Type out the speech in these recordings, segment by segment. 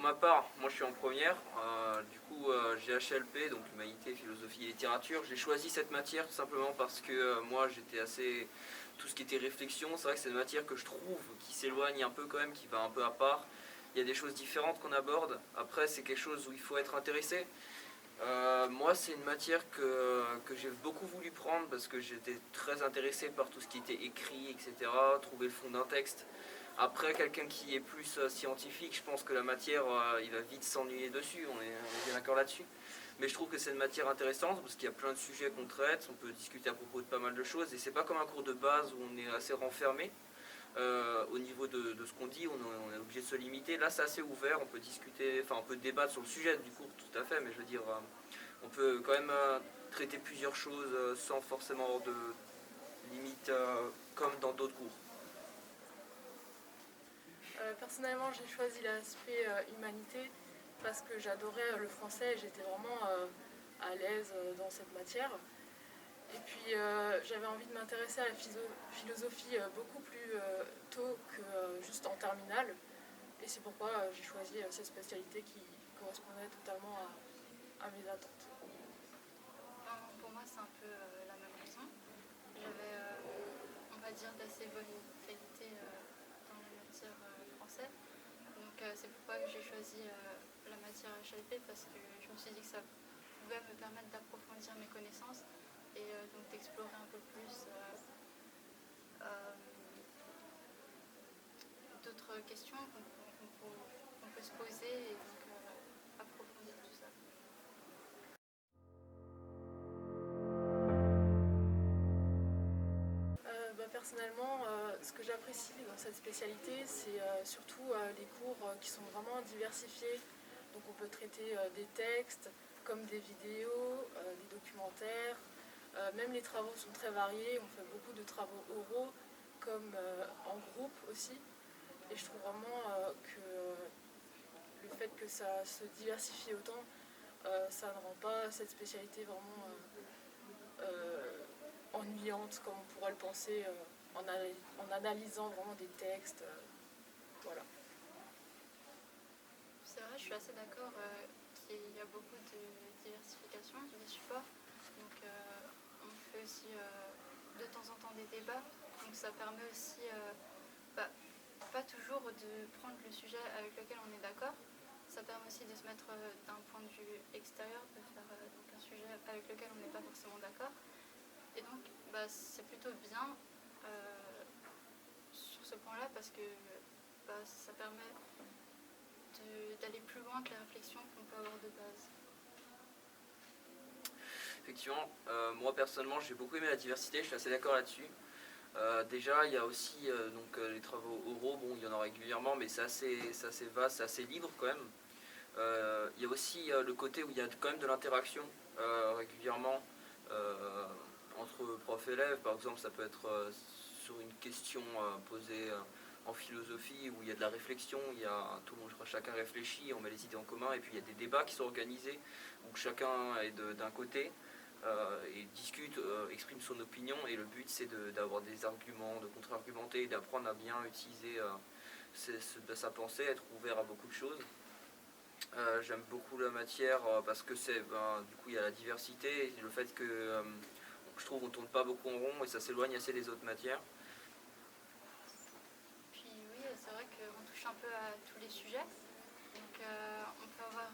ma part, moi je suis en première, j'ai HLP, donc Humanité, Philosophie et Littérature. J'ai choisi cette matière tout simplement parce que moi j'étais assez... Tout ce qui était réflexion, c'est vrai que c'est une matière que je trouve qui s'éloigne un peu quand même, qui va un peu à part. Il y a des choses différentes qu'on aborde. Après, c'est quelque chose où il faut être intéressé. Moi, c'est une matière que j'ai beaucoup voulu prendre parce que j'étais très intéressé par tout ce qui était écrit, etc. Trouver le fond d'un texte. Après, quelqu'un qui est plus scientifique, je pense que la matière, il va vite s'ennuyer dessus, on est bien d'accord là-dessus. Mais je trouve que c'est une matière intéressante parce qu'il y a plein de sujets qu'on traite, on peut discuter à propos de pas mal de choses et c'est pas comme un cours de base où on est assez renfermé. Au niveau de ce qu'on dit, on est obligé de se limiter. Là, c'est assez ouvert, on peut discuter, enfin, on peut débattre sur le sujet du cours, tout à fait, mais je veux dire, on peut quand même traiter plusieurs choses sans forcément avoir de limite comme dans d'autres cours. Personnellement, j'ai choisi l'aspect humanité parce que j'adorais le français et j'étais vraiment à l'aise dans cette matière. Et puis j'avais envie de m'intéresser à la philosophie beaucoup plus tôt que juste en terminale. Et c'est pourquoi j'ai choisi cette spécialité qui correspondait totalement à mes attentes. Pour moi, c'est un peu la même raison. J'avais, on va dire, d'assez bonne qualité dans la matière français. Donc c'est pourquoi j'ai choisi la matière HLP parce que je me suis dit que ça pouvait me permettre d'approfondir mes connaissances et donc d'explorer un peu plus d'autres questions qu'on peut se poser et donc approfondir tout ça. Personnellement, ce que j'apprécie dans cette spécialité, c'est surtout les cours qui sont vraiment diversifiés. Donc on peut traiter des textes, comme des vidéos, des documentaires. Même les travaux sont très variés. On fait beaucoup de travaux oraux, comme en groupe aussi. Et je trouve vraiment que le fait que ça se diversifie autant, ça ne rend pas cette spécialité vraiment ennuyante comme on pourrait le penser en analysant vraiment des textes. Voilà. C'est vrai, je suis assez d'accord qu'il y a beaucoup de diversification des supports. Donc on fait aussi de temps en temps des débats. Donc ça permet aussi, pas toujours de prendre le sujet avec lequel on est d'accord. Ça permet aussi de se mettre d'un point de vue extérieur, de faire donc un sujet avec lequel on n'est pas forcément d'accord. Et donc c'est plutôt bien sur ce point-là parce que ça permet d'aller plus loin que les réflexions qu'on peut avoir de base. Effectivement, moi personnellement j'ai beaucoup aimé la diversité, je suis assez d'accord là-dessus. Déjà il y a aussi les travaux oraux, bon il y en a régulièrement mais c'est assez vaste, c'est assez libre quand même. Il y a aussi le côté où il y a quand même de l'interaction régulièrement entre prof et élève. Par exemple ça peut être sur une question posée en philosophie où il y a de la réflexion, il y a tout le monde, chacun réfléchit, on met les idées en commun et puis il y a des débats qui sont organisés où chacun est d'un côté et discute, exprime son opinion et le but c'est d'avoir des arguments, de contre-argumenter et d'apprendre à bien utiliser sa pensée, être ouvert à beaucoup de choses. J'aime beaucoup la matière parce que du coup il y a la diversité et le fait que je trouve on tourne pas beaucoup en rond et ça s'éloigne assez des autres matières. Puis oui, c'est vrai qu'on touche un peu à tous les sujets. Donc on peut avoir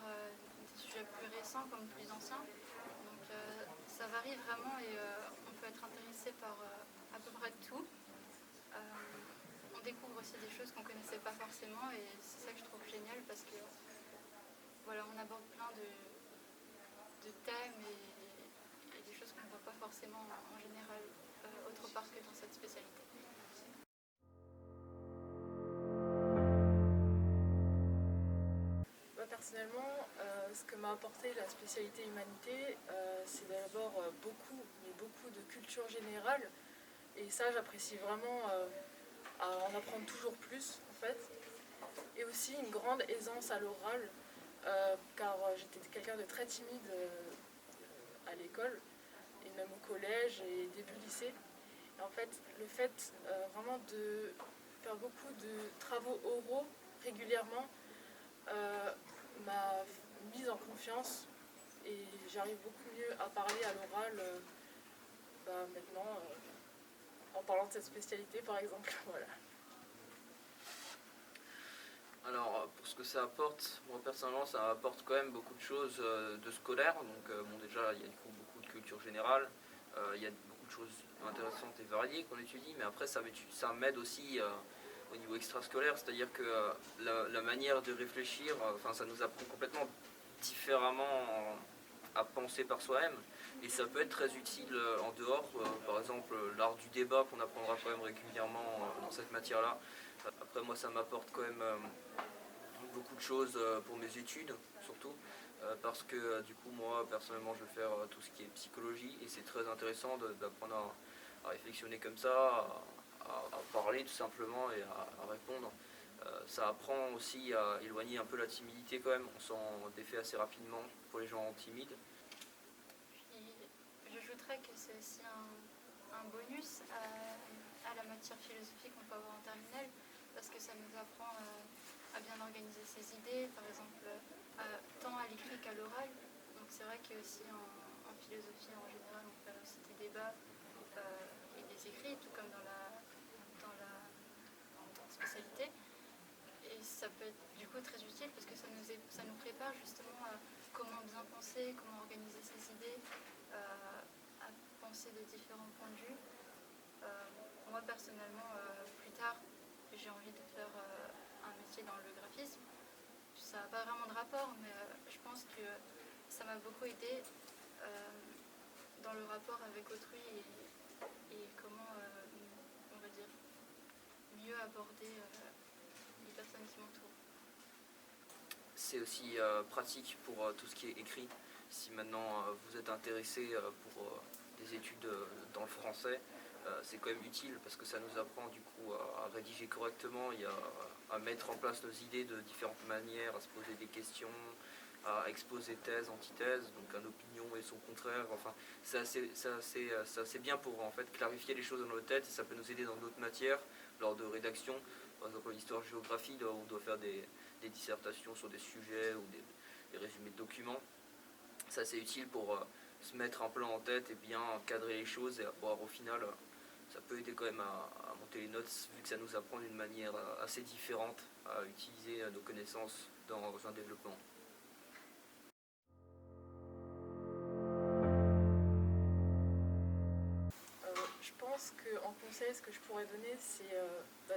des sujets plus récents comme plus anciens. Donc ça varie vraiment et on peut être intéressé par à peu près tout. On découvre aussi des choses qu'on ne connaissait pas forcément et c'est ça que je trouve génial parce que voilà, on aborde plein de thèmes et des choses qu'on ne voit pas forcément en général autre part que dans cette spécialité. Personnellement, ce que m'a apporté la spécialité humanité, c'est d'abord beaucoup de culture générale. Et ça, j'apprécie vraiment à en apprendre toujours plus, en fait. Et aussi une grande aisance à l'oral, car j'étais quelqu'un de très timide à l'école, et même au collège et début lycée. Et en fait, le fait vraiment de faire beaucoup de travaux oraux régulièrement m'a mise en confiance et j'arrive beaucoup mieux à parler à l'oral maintenant en parlant de cette spécialité par exemple. Voilà. Alors, pour ce que ça apporte, moi personnellement, ça apporte quand même beaucoup de choses de scolaire. Donc, bon, déjà, il y a du coup beaucoup de culture générale, il y a beaucoup de choses intéressantes et variées qu'on étudie, mais après, ça m'aide aussi au niveau extrascolaire, c'est-à-dire que la manière de réfléchir, ça nous apprend complètement différemment à penser par soi-même, et ça peut être très utile en dehors, par exemple, l'art du débat qu'on apprendra quand même régulièrement dans cette matière-là. Après, moi, ça m'apporte quand même beaucoup de choses pour mes études, surtout, parce que du coup, moi, personnellement, je vais faire tout ce qui est psychologie, et c'est très intéressant d'apprendre à réflexionner comme ça, à parler tout simplement et à répondre. Ça apprend aussi à éloigner un peu la timidité quand même, on s'en défait assez rapidement pour les gens timides. Puis j'ajouterais que c'est aussi un bonus à la matière philosophique qu'on peut avoir en terminale, parce que ça nous apprend à bien organiser ses idées, par exemple, tant à l'écrit qu'à l'oral. Donc c'est vrai que aussi en philosophie en général, on fait aussi des débats et des écrits, tout comme dans la spécialité. Et ça peut être du coup très utile parce que ça nous prépare justement à comment bien penser, comment organiser ses idées, à penser de différents points de vue. Moi personnellement, plus tard, j'ai envie de faire un métier dans le graphisme. Ça n'a pas vraiment de rapport, mais je pense que ça m'a beaucoup aidé dans le rapport avec autrui et comment, on va dire, mieux aborder les personnes qui m'entourent. C'est aussi pratique pour tout ce qui est écrit. Si maintenant vous êtes intéressé pour des études dans le français, c'est quand même utile parce que ça nous apprend du coup à rédiger correctement et à mettre en place nos idées de différentes manières, à se poser des questions, à exposer thèse, antithèse, donc un opinion et son contraire. Enfin, c'est assez bien pour en fait clarifier les choses dans nos têtes et ça peut nous aider dans d'autres matières lors de rédaction. Par exemple, l'histoire-géographie, on doit faire des dissertations sur des sujets ou des résumés de documents. Ça, c'est utile pour se mettre un plan en tête et bien cadrer les choses et avoir au final, ça peut aider quand même à monter les notes vu que ça nous apprend d'une manière assez différente à utiliser nos connaissances dans un développement. Je pense qu'en conseil, ce que je pourrais donner, c'est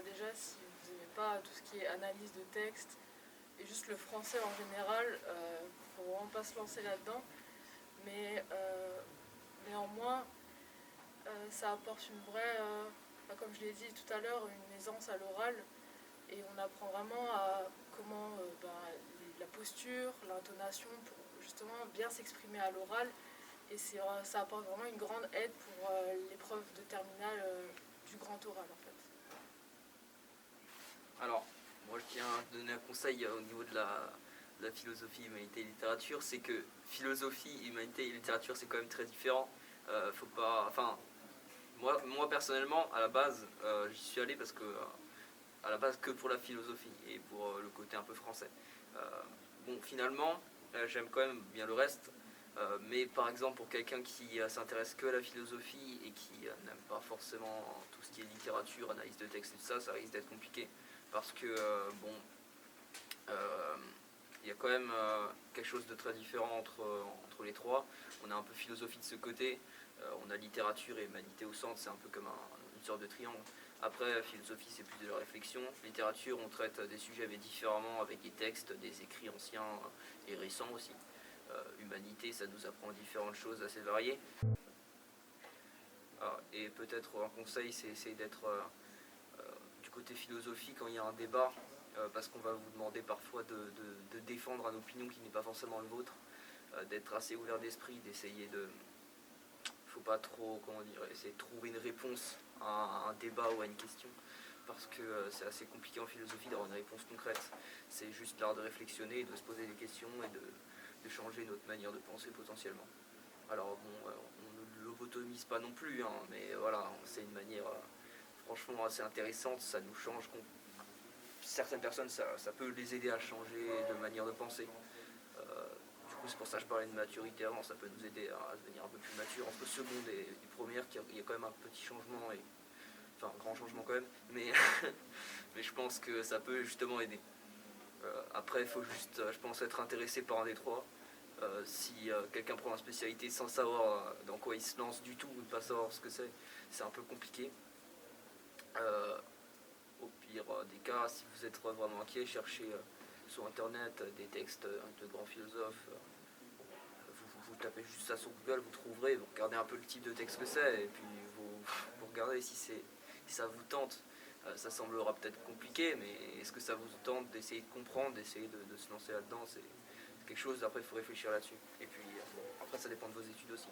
déjà si vous n'aimez pas tout ce qui est analyse de texte et juste le français en général, il ne faut vraiment pas se lancer là-dedans. Mais néanmoins, ça apporte une vraie, comme je l'ai dit tout à l'heure, une aisance à l'oral. Et on apprend vraiment à comment la posture, l'intonation, pour justement bien s'exprimer à l'oral. Et ça apporte vraiment une grande aide pour l'épreuve de terminale du grand oral en fait. Alors, moi je tiens à donner un conseil au niveau de la philosophie, humanité et littérature, c'est que philosophie, humanité et littérature c'est quand même très différent. Faut pas, enfin, moi personnellement, à la base, j'y suis allé parce que à la base que pour la philosophie et pour le côté un peu français. Bon, finalement, j'aime quand même bien le reste, mais par exemple pour quelqu'un qui s'intéresse que à la philosophie et qui n'aime pas forcément tout ce qui est littérature, analyse de texte et tout ça, ça risque d'être compliqué parce que il y a quand même quelque chose de très différent entre les trois. On a un peu philosophie de ce côté, on a littérature et humanité au centre, c'est un peu comme une sorte de triangle. Après, philosophie, c'est plus de la réflexion. Littérature, on traite des sujets mais différemment, avec des textes, des écrits anciens et récents aussi. Humanité, ça nous apprend différentes choses assez variées. Et peut-être un conseil, c'est essayer d'être du côté philosophie quand il y a un débat, parce qu'on va vous demander parfois de défendre une opinion qui n'est pas forcément le vôtre, d'être assez ouvert d'esprit, d'essayer de... faut pas trop, essayer de trouver une réponse à un débat ou à une question, parce que c'est assez compliqué en philosophie d'avoir une réponse concrète. C'est juste l'art de réflexionner, de se poser des questions et de changer notre manière de penser potentiellement. Alors bon, on ne lobotomise pas non plus, hein, mais voilà, c'est une manière franchement assez intéressante, ça nous change certaines personnes, ça peut les aider à changer de manière de penser. Du coup, c'est pour ça que je parlais de maturité avant, ça peut nous aider à devenir un peu plus mature. Entre seconde et première, il y a quand même un petit changement, enfin un grand changement quand même, mais, mais je pense que ça peut justement aider. Après, il faut juste, je pense, être intéressé par un des trois. Si quelqu'un prend une spécialité sans savoir dans quoi il se lance du tout, ou ne pas savoir ce que c'est un peu compliqué. Au pire des cas, si vous êtes vraiment inquiet, cherchez sur internet des textes de grands philosophes. Vous tapez juste ça sur Google, vous trouverez, vous regardez un peu le type de texte que c'est, et puis vous regardez si ça vous tente. Ça semblera peut-être compliqué, mais est-ce que ça vous tente d'essayer de comprendre, d'essayer de se lancer là-dedans? C'est quelque chose, après il faut réfléchir là-dessus. Et puis après ça dépend de vos études aussi.